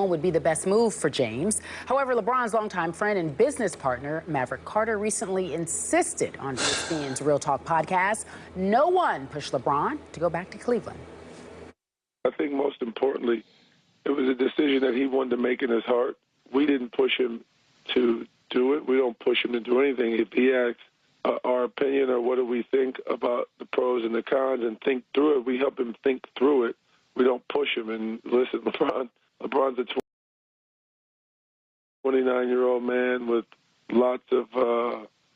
alone would be the best move for James. However, LeBron's longtime friend and business partner, Maverick Carter, recently insisted on Espn's Real Talk podcast no one pushed LeBron to go back to Cleveland. I think most importantly, it was a decision that he wanted to make in his heart. We didn't push him to do it. We don't push him to do anything. If he asks our opinion or what do we think about the pros and the cons and think through it, we help him think through it. We don't push him. And listen, LeBron's a 29-year-old man with lots of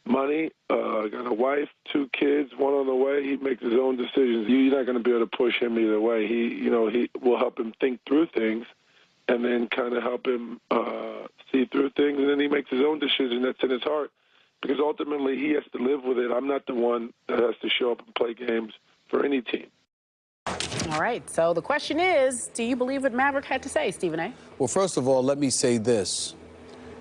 money, got a wife, 2 kids, one on the way. He makes his own decisions. You're not going to be able to push him either way. He will help him think through things and then kind of help him see through things. And then he makes his own decision that's in his heart because ultimately he has to live with it. I'm not the one that has to show up and play games for any team. All right, so the question is, do you believe what Maverick had to say, Stephen A? Well, first of all, let me say this.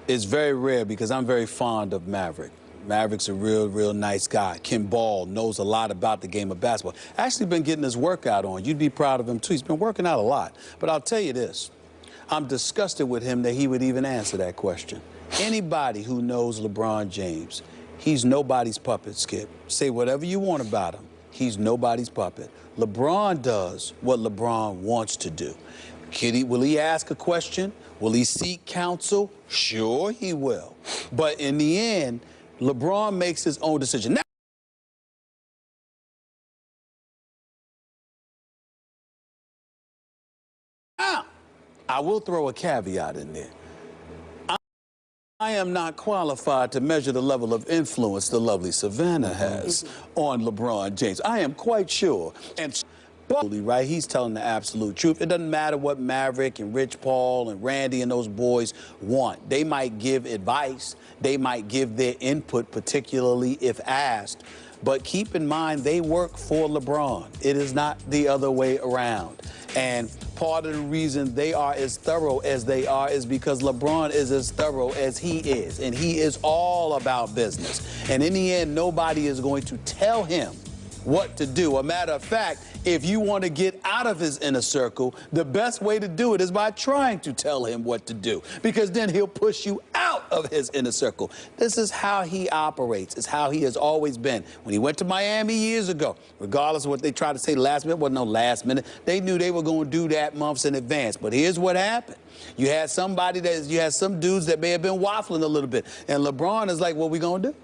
It's very rare because I'm very fond of Maverick. Maverick's a real nice guy. Ken Ball knows a lot about the game of basketball. Actually been getting his workout on. You'd be proud of him, too. He's been working out a lot. But I'll tell you this. I'm disgusted with him that he would even answer that question. Anybody who knows LeBron James, he's nobody's puppet, Skip. Say whatever you want about him. He's nobody's puppet. LeBron does what LeBron wants to do. Will he ask a question? Will he seek counsel? Sure, he will. But in the end, LeBron makes his own decision. Now, I will throw a caveat in there. I am not qualified to measure the level of influence the lovely Savannah has on LeBron James. I am quite sure. And right, he's telling the absolute truth. It doesn't matter what Maverick and Rich Paul and Randy and those boys want. They might give advice. They might give their input, particularly if asked. But keep in mind, they work for LeBron. It is not the other way around. And part of the reason they are as thorough as they are is because LeBron is as thorough as he is. And he is all about business. And in the end, nobody is going to tell him what to do. A matter of fact, if you want to get out of his inner circle, the best way to do it is by trying to tell him what to do, because then he'll push you out of his inner circle. This is how he operates. It's how he has always been. When he went to Miami years ago, regardless of what they tried to say last minute, wasn't no last minute. They knew they were going to do that months in advance. But here's what happened. You had some dudes that may have been waffling a little bit. And LeBron is like, what we going to do?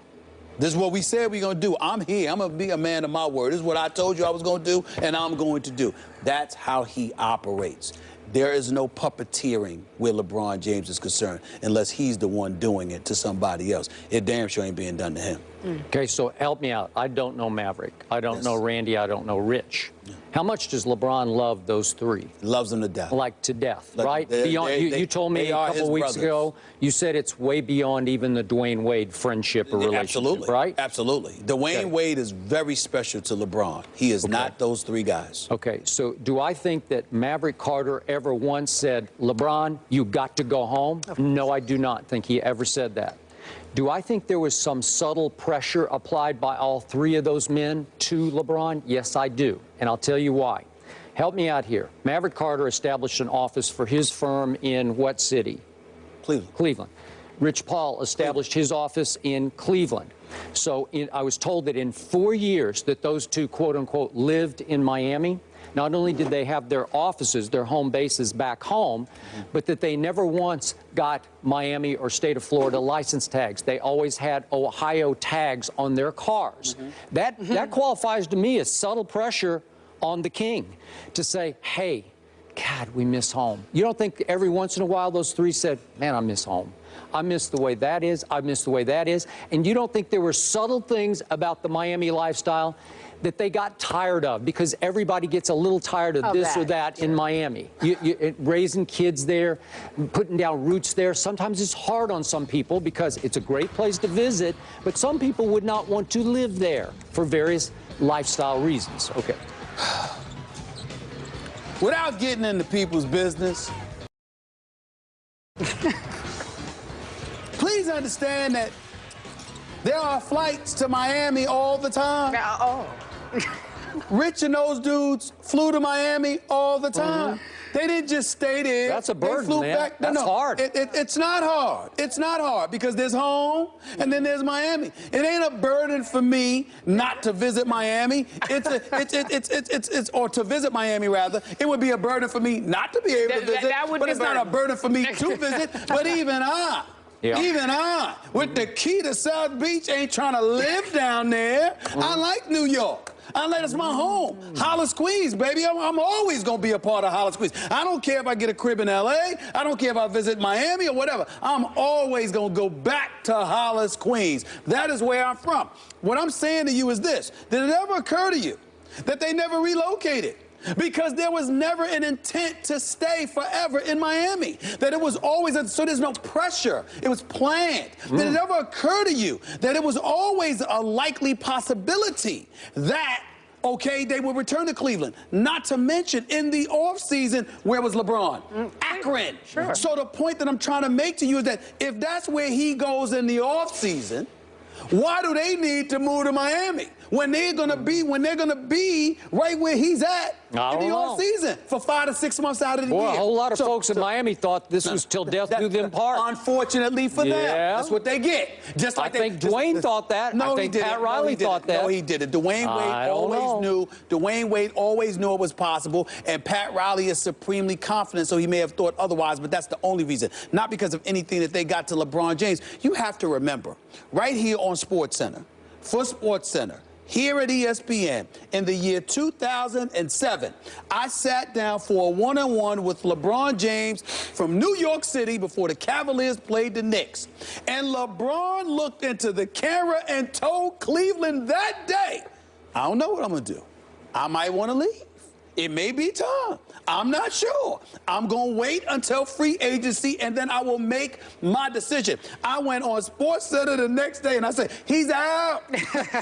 This is what we said we're going to do. I'm here. I'm going to be a man of my word. This is what I told you I was going to do, and I'm going to do. That's how he operates. There is no puppeteering where LeBron James is concerned unless he's the one doing it to somebody else. It damn sure ain't being done to him. Okay, so help me out. I don't know Maverick. I don't know Randy. I don't know Rich. Yeah. How much does LeBron love those 3? Loves them to death. Like to death, right? You told me a couple weeks ago, you said it's way beyond even the Dwayne Wade friendship or relationship, absolutely, right? Absolutely. Dwayne Wade is very special to LeBron. He is not those 3 guys. Okay, so do I think that Maverick Carter ever once said, LeBron, you got to go home? No, I do not think he ever said that. Do I think there was some subtle pressure applied by all 3 of those men to LeBron? Yes, I do. And I'll tell you why. Help me out here. Maverick Carter established an office for his firm in what city? Cleveland. Cleveland. Rich Paul established his office in Cleveland. So I was told that in 4 years that those 2, quote unquote, lived in Miami. Not only did they have their offices, their home bases back home, but that they never once got Miami or state of Florida license tags. They always had Ohio tags on their cars. That qualifies to me as subtle pressure on the king to say, hey, God, we miss home. You don't think every once in a while those 3 said, man, I miss home. I miss the way that is. I miss the way that is. And you don't think there were subtle things about the Miami lifestyle that they got tired of, because everybody gets a little tired of this or that in Miami. Raising kids there, putting down roots there. Sometimes it's hard on some people because it's a great place to visit, but some people would not want to live there for various lifestyle reasons. Okay. Without getting into people's business, please understand that there are flights to Miami all the time. Rich and those dudes flew to Miami all the time. They didn't just stay there. That's a burden, they flew man. back. That's hard. It's not hard. It's not hard because there's home and then there's Miami. It ain't a burden for me not to visit Miami. Or to visit Miami rather. It would be a burden for me not to be able to visit. But it's not a burden for me to visit. But even I, with the key to South Beach, ain't trying to live down there. I like New York. That's my home. Hollis, Queens, baby. I'm always going to be a part of Hollis, Queens. I don't care if I get a crib in L.A. I don't care if I visit Miami or whatever. I'm always going to go back to Hollis, Queens. That is where I'm from. What I'm saying to you is this. Did it ever occur to you that they never relocated? Because there was never an intent to stay forever in Miami. That it was always, so there's no pressure. It was planned. Did it ever occur to you that it was always a likely possibility that, okay, they would return to Cleveland? Not to mention in the offseason, where was LeBron? Akron. Sure. So the point that I'm trying to make to you is that if that's where he goes in the offseason, why do they need to move to Miami when they're gonna be right where he's at in the off season for 5 to 6 months out of the year? A whole lot of folks in Miami thought this was till death do them part. Unfortunately for them, that's what they get. Just like I think Dwayne thought that. No, I think he didn't. Pat Riley thought that. No, he didn't. Dwayne Wade always knew. Dwayne Wade always knew it was possible, and Pat Riley is supremely confident, so he may have thought otherwise, but that's the only reason. Not because of anything that they got to LeBron James. You have to remember, right here on SportsCenter, for SportsCenter, here at ESPN, in the year 2007, I sat down for a one-on-one with LeBron James from New York City before the Cavaliers played the Knicks. And LeBron looked into the camera and told Cleveland that day, I don't know what I'm going to do. I might want to leave. It may be time. I'm not sure. I'm going to wait until free agency, and then I will make my decision. I went on SportsCenter the next day, and I said, he's out.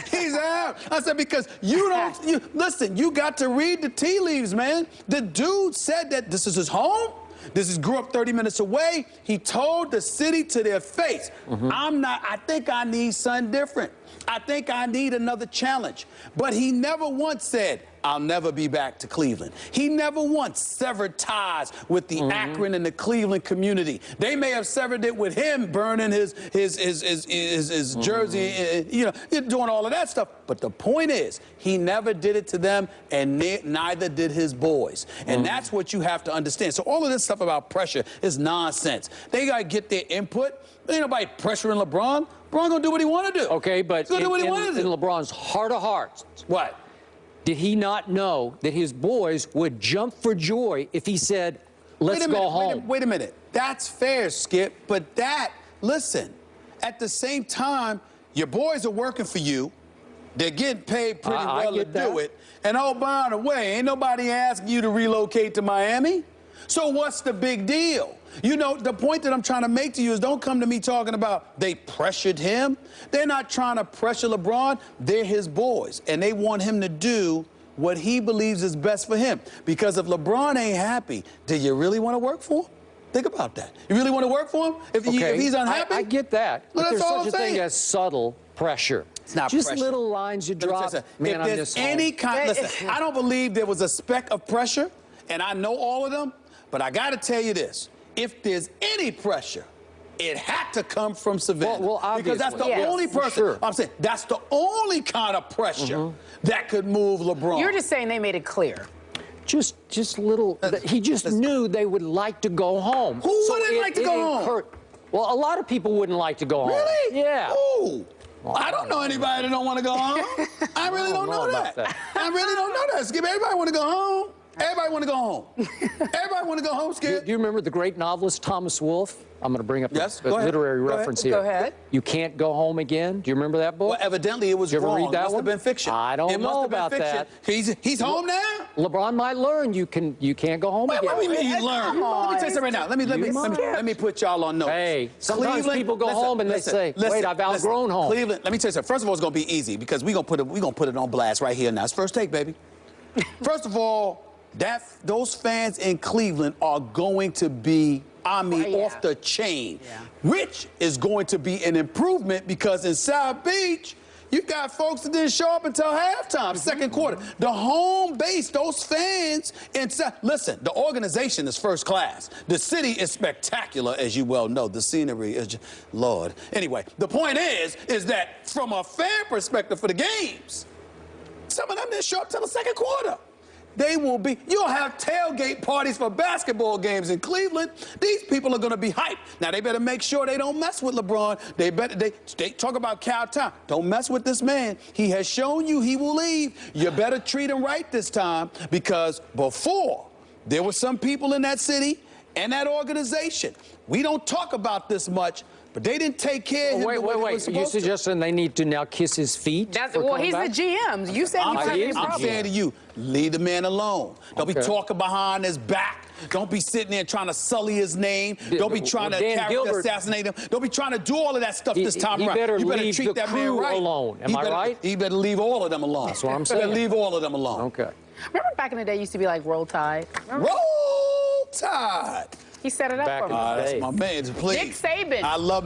He's out. I said, because listen, you got to read the tea leaves, man. The dude said that this is his home. Grew up 30 minutes away. He told the city to their face, I think I need something different. I think I need another challenge. But he never once said, I'll never be back to Cleveland. He never once severed ties with the Akron and the Cleveland community. They may have severed it with him burning his jersey, doing all of that stuff. But the point is, he never did it to them, and neither did his boys. And that's what you have to understand. So all of this stuff about pressure is nonsense. They got to get their input. Ain't nobody pressuring LeBron. LeBron gonna do what he want to do. Okay, but in LeBron's heart of hearts, what? Did he not know that his boys would jump for joy if he said, let's go home? Wait a minute. That's fair, Skip. But listen, at the same time, your boys are working for you. They're getting paid pretty well to do it. And oh, by the way, ain't nobody asking you to relocate to Miami. So what's the big deal? The point that I'm trying to make to you is don't come to me talking about they pressured him. They're not trying to pressure LeBron. They're his boys, and they want him to do what he believes is best for him. Because if LeBron ain't happy, do you really want to work for him? Think about that. You really want to work for him if he's unhappy? I get that. But there's such a thing as subtle pressure. It's not just pressure. Little lines you drop. If there's any kind, listen, I don't believe there was a speck of pressure, and I know all of them, but I got to tell you this. If there's any pressure, it had to come from Savannah. Well, obviously. Because that's the only person. Sure. I'm saying that's the only kind of pressure that could move LeBron. You're just saying they made it clear. Just little. He just knew they would like to go home. Who wouldn't like to go home? Well, a lot of people wouldn't like to go home. Really? Yeah. Who? I don't know anybody that don't want to go home. I really don't know that. I really don't know that. Skip, everybody want to go home. Everybody want to go home. Everybody want to go home, Skip. Do you remember the great novelist Thomas Wolfe? I'm going to bring up a literary reference here. Go ahead. You Can't Go Home Again. Do you remember that book? Well, evidently it was Did you ever wrong. read that It must have been fiction. I don't know about that. He's home now? LeBron might learn you can't go home again. What do you mean he learned? Let me tell you something right now. Let me put y'all on notice. Hey, sometimes people go home and they say, wait, I've outgrown home. Cleveland, let me tell you something. First of all, it's going to be easy because we're going to put it on blast right here now. It's first take, baby. First of all, those fans in Cleveland are going to be, off the chain. Yeah. Which is going to be an improvement because in South Beach, You got folks that didn't show up until halftime, second quarter. The home base, those fans, listen, the organization is first class. The city is spectacular, as you well know. The scenery is, Lord. Anyway, the point is that from a fan perspective for the games, some of them didn't show up till the second quarter. They will be, you'll have tailgate parties for basketball games in Cleveland. These people are going to be hyped. Now, they better make sure they don't mess with LeBron. They talk about Cal Town. Don't mess with this man. He has shown you he will leave. You better treat him right this time, because before, there were some people in that city and that organization. We don't talk about this much, but they didn't take care of him. Wait. You suggesting they need to now kiss his feet? Well, he's the GM. You said I'm saying to you, leave the man alone. Don't be talking behind his back. Don't be sitting there trying to sully his name. Don't be trying to character assassinate him. Don't be trying to do all of that stuff this time around. You better treat that man right. Alone. Am I right? He better leave all of them alone. That's what I'm saying. Better leave all of them alone. Okay. Remember back in the day, used to be like Roll Tide? Remember? Roll Tide. He set it up for me. That's my man. Please. Nick Saban. I love